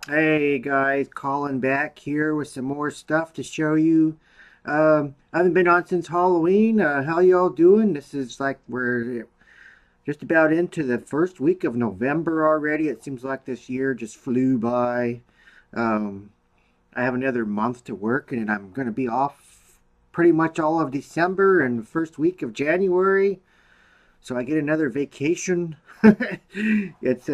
Hey guys, calling back here with some more stuff to show you. I haven't been on since Halloween. How y'all doing? This is like we're just about into the first week of November already. It seems like this year just flew by. Um, I have another month to work and I'm going to be off pretty much all of December and the first week of January. So I get another vacation. It's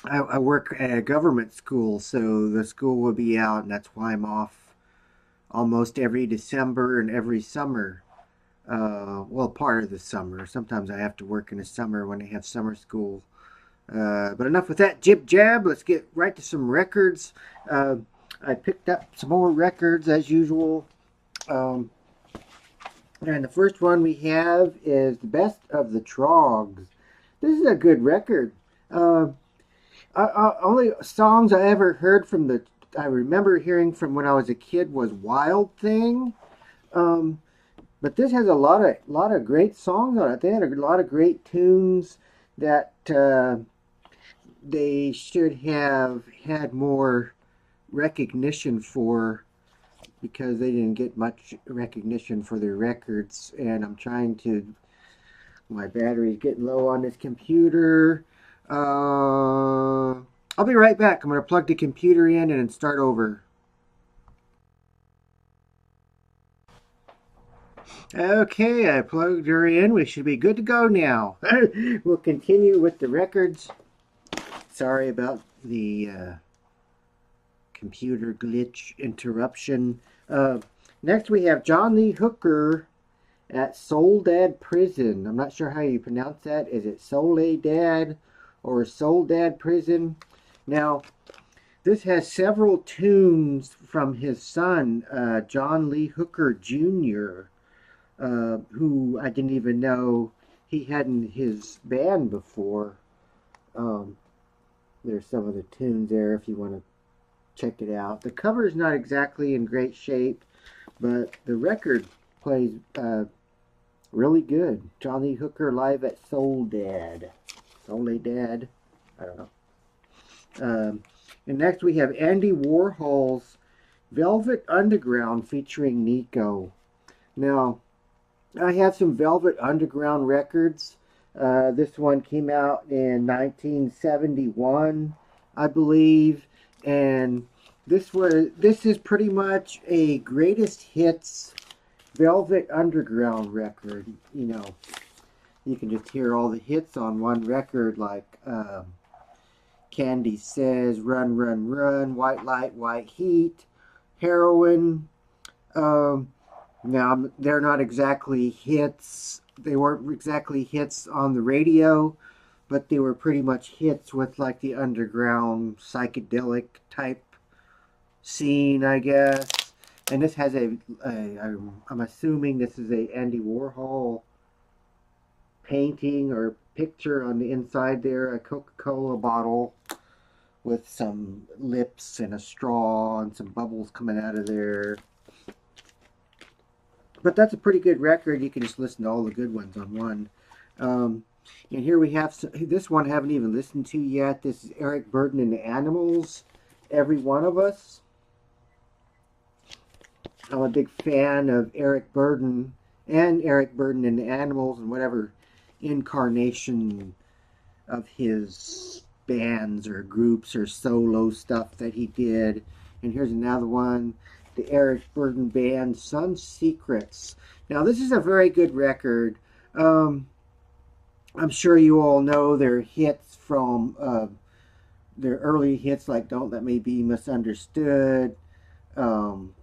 I work at a government school, so the school will be out, and that's why I'm off almost every December and every summer. Well, part of the summer. Sometimes I have to work in the summer when they have summer school. But enough with that jib jab. Let's get right to some records. Uh, I picked up some more records as usual. Um, and the first one we have is the best of the Troggs. This is a good record. Uh, only songs I ever heard from I remember hearing from when I was a kid was Wild Thing. Um, but this has a lot of great songs on it. They had a lot of great tunes that they should have had more recognition for because they didn't get much recognition for their records. And I'm trying to. My battery's getting low on this computer. I'll be right back. I'm going to plug the computer in and start over. Okay, I plugged her in. We should be good to go now. We'll continue with the records. Sorry about the computer glitch interruption. Next, we have John Lee Hooker at Soledad Prison. I'm not sure how you pronounce that. Is it Soledad or Soledad Prison? Now, this has several tunes from his son, John Lee Hooker Jr., who I didn't even know he had in his band before. Um, there's some of the tunes there if you want to check it out. The cover is not exactly in great shape, but the record plays really good. John Lee Hooker live at Soledad. Soledad? I don't know. And next we have Andy Warhol's Velvet Underground featuring Nico. Now, I have some Velvet Underground records. This one came out in 1971, I believe, and this is pretty much a greatest hits Velvet Underground record. You know, you can just hear all the hits on one record, like Candy Says, Run, Run, Run, White Light, White Heat, Heroin. Um, Now, they're not exactly hits. They weren't exactly hits on the radio, but they were pretty much hits with like the underground psychedelic type scene, I guess. And this has I'm assuming this is a Andy Warhol painting or picture on the inside there, a Coca-Cola bottle with some lips and a straw and some bubbles coming out of there. But that's a pretty good record. You can just listen to all the good ones on one. Um, and here we have this one I haven't even listened to yet. This is Eric Burdon and the Animals. Every One of Us. I'm a big fan of Eric Burdon and Eric Burdon and the Animals and whatever incarnation of his bands or groups or solo stuff that he did. And here's another one, the Eric Burdon Band, Sun Secrets. Now, this is a very good record. Um, I'm sure you all know their hits from their early hits like Don't Let Me Be Misunderstood. Um,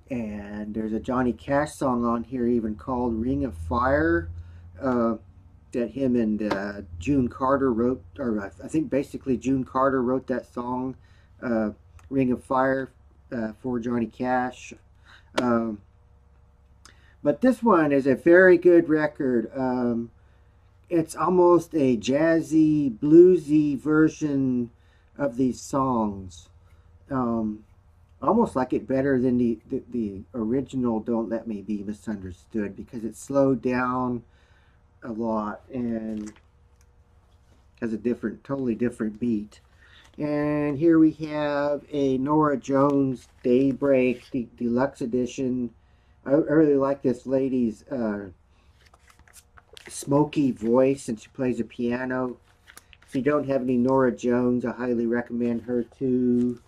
and there's a Johnny Cash song on here even called Ring of Fire. Uh, that him and June Carter wrote, or I think basically June Carter wrote that song, uh, Ring of Fire, for Johnny Cash. Um, but this one is a very good record. It's almost a jazzy, bluesy version of these songs. Um, Almost like it better than the original Don't Let Me Be Misunderstood because it's slowed down a lot and has a totally different beat. And here we have a Norah Jones Daybreak Deluxe Edition. I really like this lady's smoky voice, and she plays a piano. If you don't have any Norah Jones, I highly recommend her too.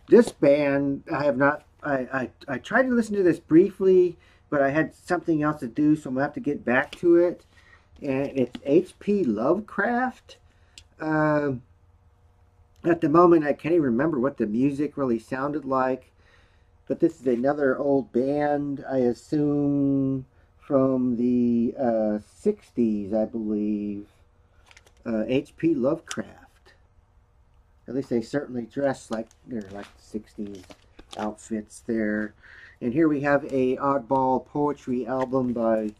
This band, I have not. I tried to listen to this briefly, but I had something else to do, so I'm gonna have to get back to it. And it's H.P. Lovecraft. At the moment, I can't even remember what the music really sounded like. But this is another old band, I assume, from the 60s, I believe. H.P. Lovecraft. At least they certainly dress like they're like 60s outfits there. And here we have a oddball poetry album by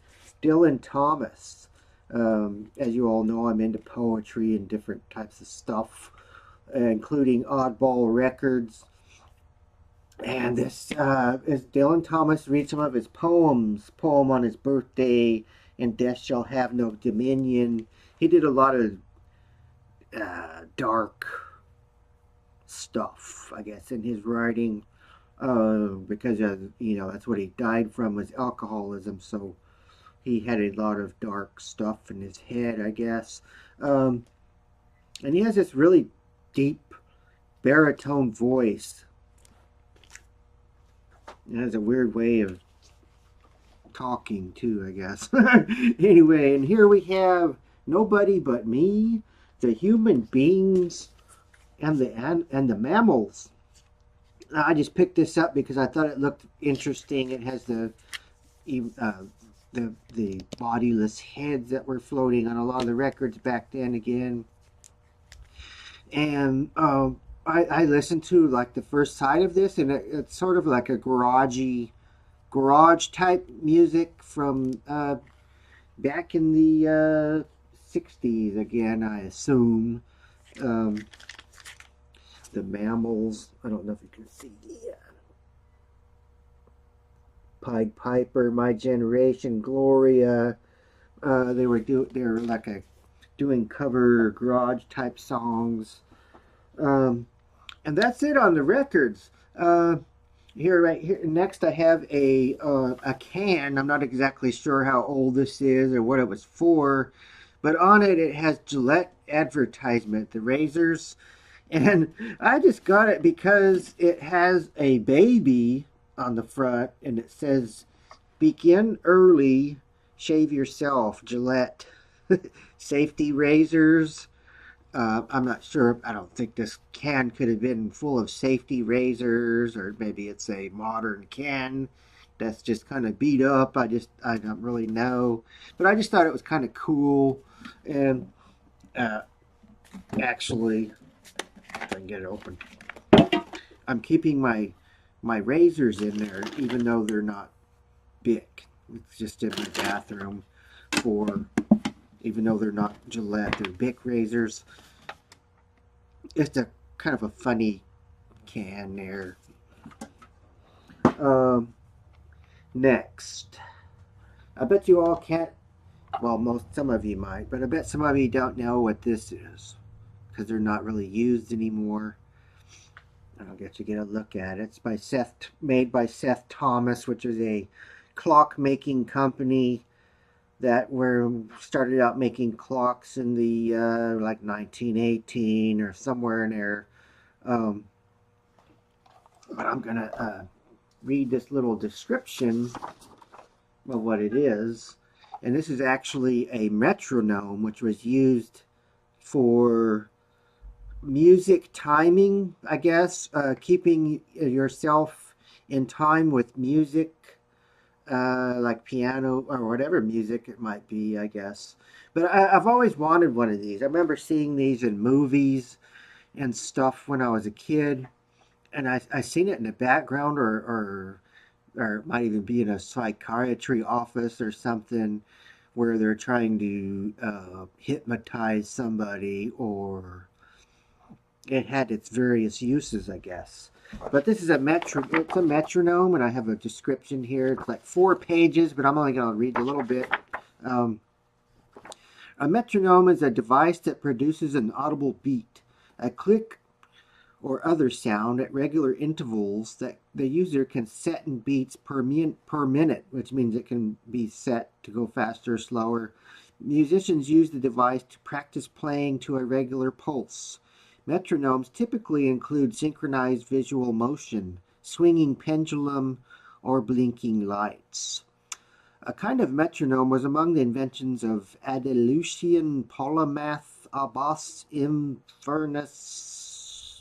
Dylan Thomas. As you all know, I'm into poetry and different types of stuff, including oddball records. And this is Dylan Thomas reads some of his poems. Poem on his birthday, and death shall have no dominion. He did a lot of dark stuff, I guess, in his writing, because that's what he died from, was alcoholism. So he had a lot of dark stuff in his head, I guess. And he has this really deep baritone voice. It has a weird way of talking too, I guess. Anyway, and here we have Nobody But Me, The Human Beings, and the Mammals. I just picked this up because I thought it looked interesting. It has the bodiless heads that were floating on a lot of the records back then again. And I listened to like the first side of this, and it's sort of like a garage type music from back in the 60s again, I assume. The Mammals. I don't know if you can see the Pied Piper, My Generation, Gloria. They were like doing cover garage type songs. And that's it on the records. Right here next I have a can. I'm not exactly sure how old this is or what it was for, but on it has Gillette advertisement, the razors. And I just got it because it has a baby on the front, and it says, "Begin early, shave yourself, Gillette." Safety razors. I'm not sure. I don't think this can could have been full of safety razors, or maybe it's a modern can that's just kind of beat up. I don't really know. But I just thought it was kind of cool. And actually, if I can get it open, I'm keeping my razors in there, even though they're not big. It's just in my bathroom even though they're not Gillette, they're Bic razors. It's a kind of a funny can there. Next, I bet you all can't. Well, some of you might, but I bet some of you don't know what this is because they're not really used anymore. I'll get you get a look at it. It's made by Seth Thomas, which is a clock making company that started out making clocks in the like 1918 or somewhere in there. But I'm gonna read this little description of what it is. And this is actually a metronome, which was used for music timing, I guess, keeping yourself in time with music. Like piano or whatever music it might be, I guess. But I've always wanted one of these. I remember seeing these in movies and stuff when I was a kid, and I seen it in the background, or it might even be in a psychiatry office or something, where they're trying to hypnotize somebody, or it had its various uses, I guess. But this is it's a metronome, and I have a description here. It's like 4 pages, but I'm only going to read a little bit. A metronome is a device that produces an audible beat, a click or other sound at regular intervals that the user can set in beats per minute, which means it can be set to go faster or slower. Musicians use the device to practice playing to a regular pulse. Metronomes typically include synchronized visual motion, swinging pendulum, or blinking lights. A kind of metronome was among the inventions of Andalusian polymath Abbas Infernus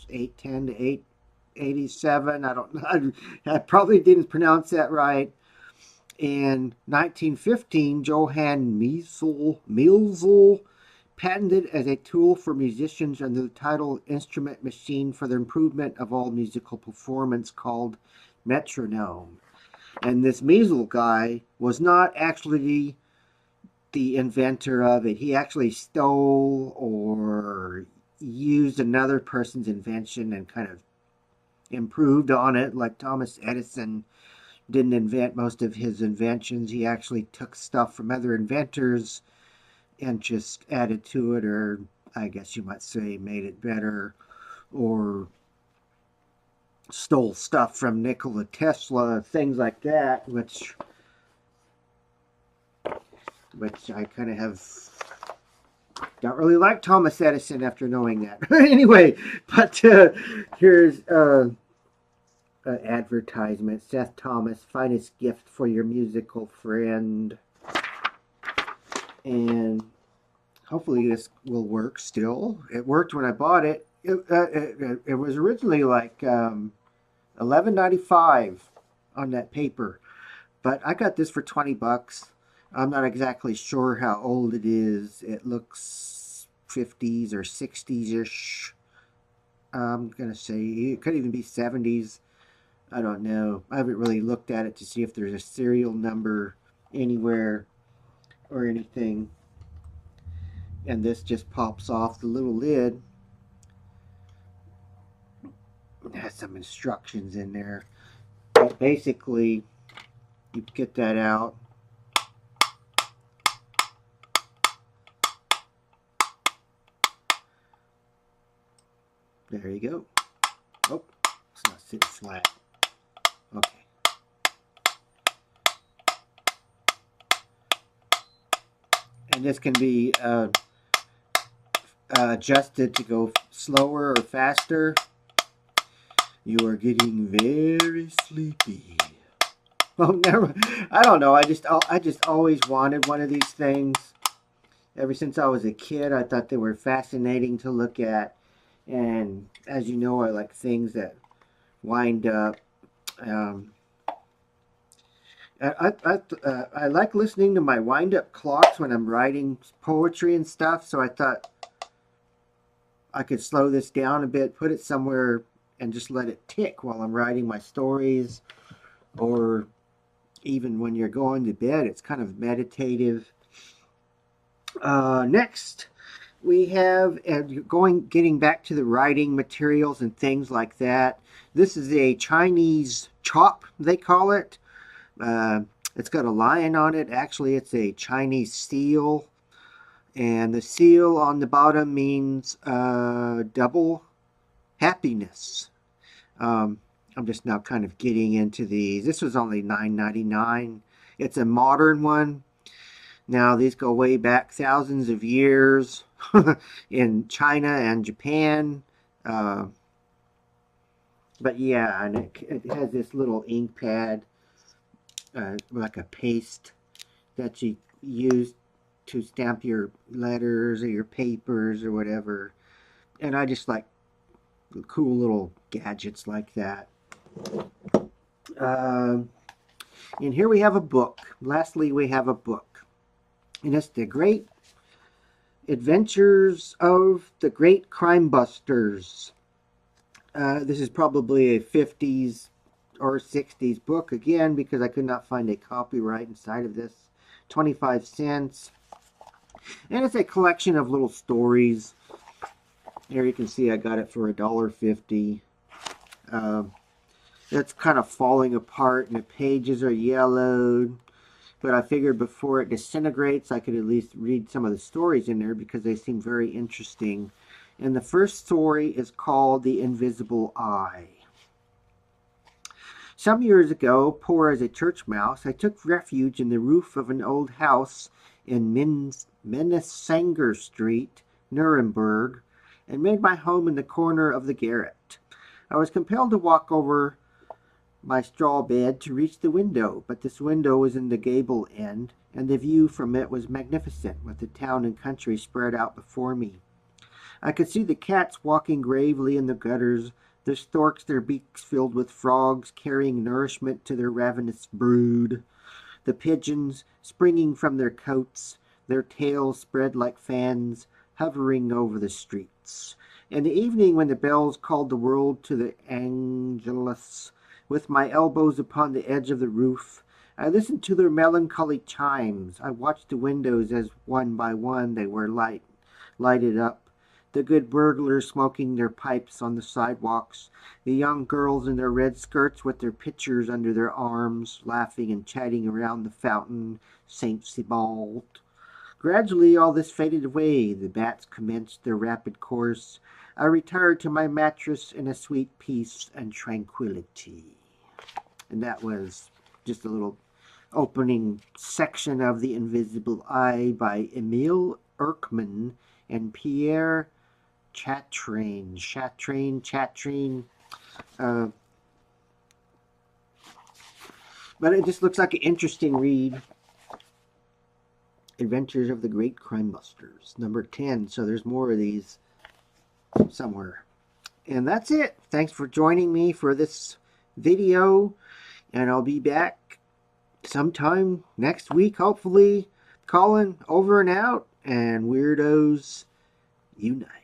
810 to 887. I don't know. I probably didn't pronounce that right. In 1915, Johann Miesel patented as a tool for musicians under the title Instrument Machine for the improvement of all musical performance called metronome. And this Miesel guy was not actually the inventor of it. He actually stole or used another person's invention and kind of improved on it, like Thomas Edison didn't invent most of his inventions. He actually took stuff from other inventors and just added to it, or I guess you might say made it better, or stole stuff from Nikola Tesla, things like that, which I kind of have don't really like Thomas Edison after knowing that. Anyway, but here's advertisement. Seth Thomas, finest gift for your musical friend. And hopefully this will work still. It worked when I bought it. It was originally like $11.95 on that paper, but I got this for 20 bucks. I'm not exactly sure how old it is. It looks 50s or 60s-ish. I'm gonna say it could even be 70s. I don't know. I haven't really looked at it to see if there's a serial number anywhere or anything. And this just pops off the little lid. It has some instructions in there. But basically, you get that out. There you go. Oh, it's not sitting flat. Okay. And this can be adjusted to go slower or faster. You are getting very sleepy. Oh, never. I don't know. I just always wanted one of these things. Ever since I was a kid, I thought they were fascinating to look at. And as you know, I like things that wind up. I like listening to my wind-up clocks when I'm writing poetry and stuff. So I thought I could slow this down a bit, put it somewhere, and just let it tick while I'm writing my stories, or even when you're going to bed. It's kind of meditative. Next, we have getting back to the writing materials and things like that. This is a Chinese chop, they call it. It's got a lion on it. Actually, it's a Chinese seal, and the seal on the bottom means double happiness. I'm just now kind of getting into these. This was only $9.99. It's a modern one. Now, these go way back thousands of years in China and Japan. But yeah, and it has this little ink pad, like a paste that you use to stamp your letters or your papers or whatever. And I just like cool little gadgets like that. And here we have a book. Lastly, we have a book. And it's The Great Adventures of the Great Crime Busters. This is probably a 50s or 60s book again, because I could not find a copyright inside of this. 25 cents. And it's a collection of little stories. Here you can see I got it for $1.50. It's kind of falling apart and the pages are yellowed. but I figured before it disintegrates, I could at least read some of the stories in there because they seem very interesting. And the first story is called The Invisible Eye. Some years ago, poor as a church mouse, I took refuge in the roof of an old house in Mennesanger Street, Nuremberg, and made my home in the corner of the garret. I was compelled to walk over my straw bed to reach the window, but this window was in the gable end, and the view from it was magnificent, with the town and country spread out before me. I could see the cats walking gravely in the gutters, the storks their beaks filled with frogs carrying nourishment to their ravenous brood, the pigeons springing from their coats, their tails spread like fans, hovering over the streets. In the evening, when the bells called the world to the Angelus, with my elbows upon the edge of the roof, I listened to their melancholy chimes. I watched the windows as one by one they were lighted up, the good burglars smoking their pipes on the sidewalks, the young girls in their red skirts with their pitchers under their arms, laughing and chatting around the fountain, St. Sebald. Gradually all this faded away. The bats commenced their rapid course. I retired to my mattress in a sweet peace and tranquility. And that was just a little opening section of The Invisible Eye by Emile Erckmann and Pierre Chatrain. But it just looks like an interesting read. Adventures of the Great Crime Busters, number 10. So there's more of these somewhere. And that's it. Thanks for joining me for this video. And I'll be back sometime next week, hopefully. Calling over and out. And weirdos unite.